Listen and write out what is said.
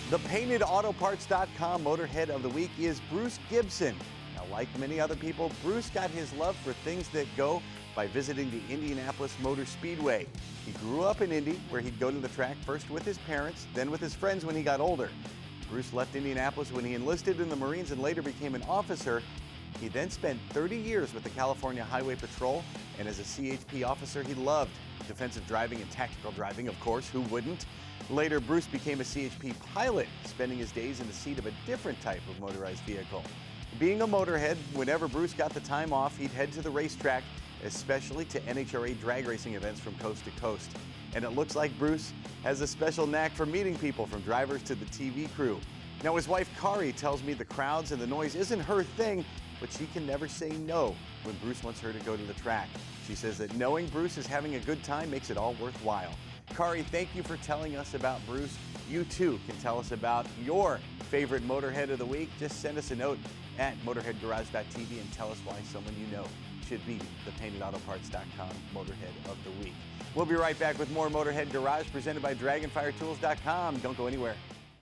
The PaintedAutoParts.com Motorhead of the Week is Bruce Gibson. Now, like many other people, Bruce got his love for things that go by visiting the Indianapolis Motor Speedway. He grew up in Indy, where he'd go to the track first with his parents, then with his friends when he got older. Bruce left Indianapolis when he enlisted in the Marines and later became an officer. He then spent 30 years with the California Highway Patrol, and as a CHP officer, he loved defensive driving and tactical driving, of course, who wouldn't? Later, Bruce became a CHP pilot, spending his days in the seat of a different type of motorized vehicle. Being a motorhead, whenever Bruce got the time off, he'd head to the racetrack, especially to NHRA drag racing events from coast to coast. And it looks like Bruce has a special knack for meeting people, from drivers to the TV crew. Now, his wife, Kari, tells me the crowds and the noise isn't her thing, but she can never say no when Bruce wants her to go to the track. She says that knowing Bruce is having a good time makes it all worthwhile. Kari, thank you for telling us about Bruce. You too can tell us about your favorite Motorhead of the Week. Just send us a note at motorheadgarage.tv and tell us why someone you know should be the PaintedAutoParts.com Motorhead of the Week. We'll be right back with more Motorhead Garage presented by DragonfireTools.com. Don't go anywhere.